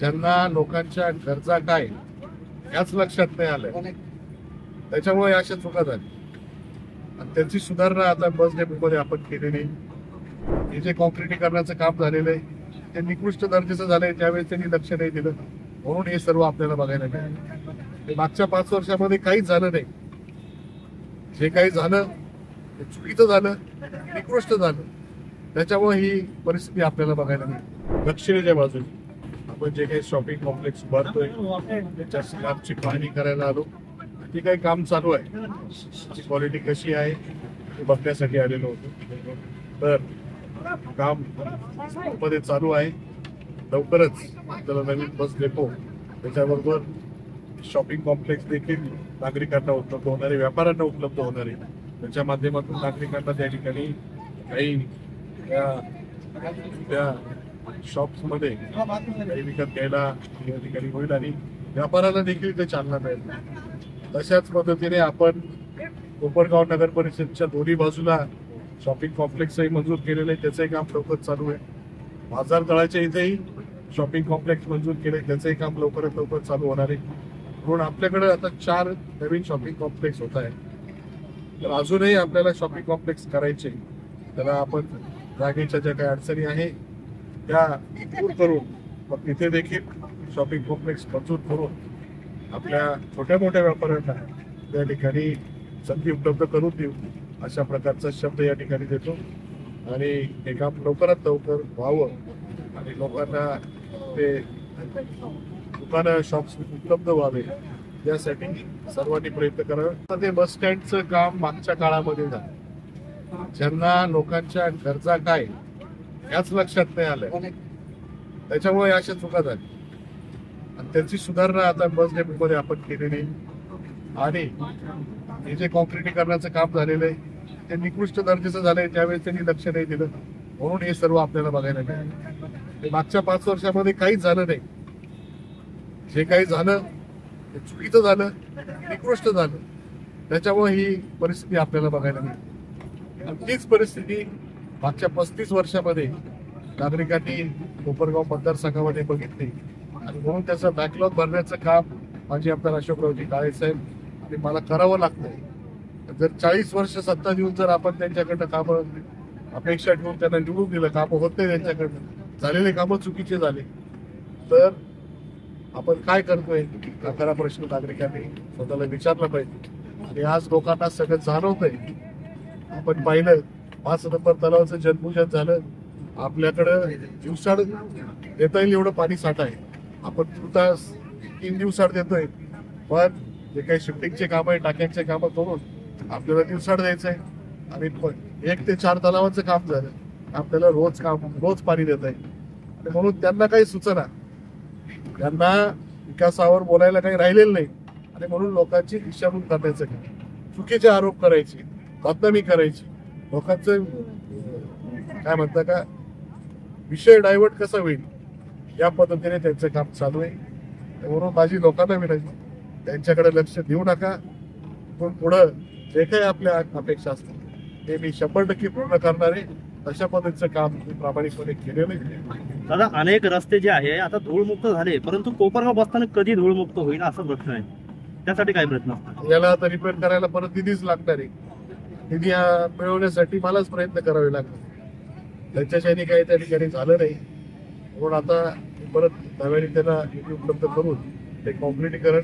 ज्यांना लोकांच्या गरजा काय याच लक्षात नाही आलं, त्याच्यामुळे अशा चुका झाल्या आणि त्यांची सुधारणा आता बस डेपोमध्ये आपण केलेली. हे जे कॉन्क्रिटीकरणाचं काम झालेलं आहे ते निकृष्ट दर्जाचं झालंय, त्यावेळेस त्यांनी लक्ष नाही दिलं म्हणून हे सर्व आपल्याला बघायला मिळालं. मागच्या 5 वर्षामध्ये काहीच झालं नाही. जे काही झालं ते चुकीचं झालं, निकृष्ट झालं, त्याच्यामुळे ही परिस्थिती आपल्याला बघायला मिळते. दक्षिणेच्या बाजूने आपण जे काही शॉपिंग कॉम्प्लेक्स उभारतोय त्याच्या स्लॅबची पाहणी करायला आलो. ती काही काम चालू आहे, त्याची क्वालिटी कशी आहे ते बघण्यासाठी आलेलो होतो. तर काम मध्ये चालू आहे. लवकरच आपल्याला नवीन बस डेपो त्याच्याबरोबर शॉपिंग कॉम्प्लेक्स देखील नागरिकांना उपलब्ध होणारे, व्यापाऱ्यांना उपलब्ध होणारे, त्याच्या माध्यमातून नागरिकांना त्या ठिकाणी काही त्या शॉप्समध्ये काही विकत घ्यायला या ठिकाणी होईल आणि व्यापाऱ्यांना देखील ते चालना मिळेल. तशाच पद्धतीने आपण कोपरगाव नगर परिषदच्या दोन्ही बाजूला शॉपिंग कॉम्प्लेक्सही मंजूर केलेलं आहे, त्याचंही काम लवकर चालू आहे. बाजार तळाच्या इथेही शॉपिंग कॉम्प्लेक्स मंजूर केले, त्याचंही काम लवकरात लवकर चालू होणार आहे. म्हणून आपल्याकडे आता 4 नवीन शॉपिंग कॉम्प्लेक्स होत आहे. तर अजूनही आपल्याला शॉपिंग कॉम्प्लेक्स करायचे, त्याला आपण जागेच्या ज्या काही अडचणी आहे त्या दूर करून मग तिथे देखील शॉपिंग कॉम्प्लेक्स मंजूर करून आपल्या छोट्या मोठ्या व्यापाऱ्यांना त्या ठिकाणी संधी उपलब्ध करून देऊ, अशा प्रकारचा शब्द या ठिकाणी देतो. आणि हे काम लवकरात लवकर व्हावं आणि लोकांना ते दुकानं शॉप्स उपलब्ध व्हावे यासाठी सर्वांनी प्रयत्न करावे. ते बस स्टँडचं काम मागच्या काळामध्ये झालं. ज्यांना लोकांच्या गरजा काय याच लक्षात नाही आलं, त्याच्यामुळे अशा चुका झाल्या आणि त्यांची सुधारणा आता बस डेपोमध्ये आपण केलेली. आणि हे जे कॉन्क्रिटीकरणाचं काम झालेलं आहे ते निकृष्ट दर्जाचं झालंय, त्यावेळेस त्यांनी लक्ष नाही दिलं म्हणून हे सर्व आपल्याला बघायला मिळालं. मागच्या 5 वर्षामध्ये काहीच झालं नाही. जे काही झालं ते चुकीचं झालं, निकृष्ट झालं, त्याच्यामुळे ही परिस्थिती आपल्याला बघायला मिळते. आणि तीच परिस्थिती मागच्या 35 वर्षामध्ये नागरिकांनी कोपरगाव मतदारसंघामध्ये बघितली आणि म्हणून त्याचं बॅकलॉग भरण्याचं काम माझे आमदार अशोकरावजी काळे साहेब आणि मला करावं लागतंय. जर 40 वर्ष सत्ता देऊन जर आपण त्यांच्याकडनं कामं अपेक्षा ठेवून त्यांना निवडून दिलं, कामं होत नाही त्यांच्याकडनं, झालेले कामं चुकीचे झाले, तर आपण काय करतोय हा खरा प्रश्न नागरिकांनी स्वतःला विचारला पाहिजे. आणि आज लोकांना सगळं जाणवतंय. आपण पाहिलं 5 नंबर तलावाचं जलपूजन झालं, आपल्याकडं दिवसाड देता येईल एवढं पाणी साठा आहे. आपण तुर्तास 3 दिवसाड देतोय, पण जे काही शिफ्टिंगचे काम आहे, टाक्यांचे कामं करून आपल्याला दिवसाड द्यायचं आहे. आणि 1 ते 4 तलावाचं काम झालं, आपल्याला रोज पाणी देत आहे. आणि म्हणून त्यांना काही सुचना, त्यांना विकासावर बोलायला काही राहिलेलं नाही. आणि म्हणून लोकांची दिशाभूल करण्याचं काम, चुकीचे आरोप करायची, बदनामी करायची, लोकांचं काय म्हणतात का विषय डायव्हर्ट कसा होईल या पद्धतीने त्यांचं काम चालू आहे. म्हणून माझी लोकांना विनंती, त्यांच्याकडे लक्ष देऊ नका. पण पुढं जे काही आपल्या अपेक्षा असतात ते मी 100% पूर्ण करणार आहे. अशा पद्धतीचं काम प्रामाणिकपणे केलेलं आहे. दादा, अनेक रस्ते जे आहे आता धूळमुक्त झाले, परंतु कोपरगाव बसताना कधी धूळमुक्त होईल असा प्रश्न आहे. त्यासाठी काय प्रयत्न असतात? याला आता रिपेअर करायला परत निधीच लागणार आहे. निधी मिळवण्यासाठी मलाच प्रयत्न करावे लागतात. त्यांच्याशाने काही त्या ठिकाणी झालं नाही म्हणून आता परत नव्याने त्यांना निधी उपलब्ध करून ते कॉन्क्रिटीकरण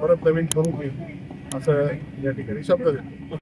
परत नवीन करून घेईल असं या ठिकाणी शब्द देतो.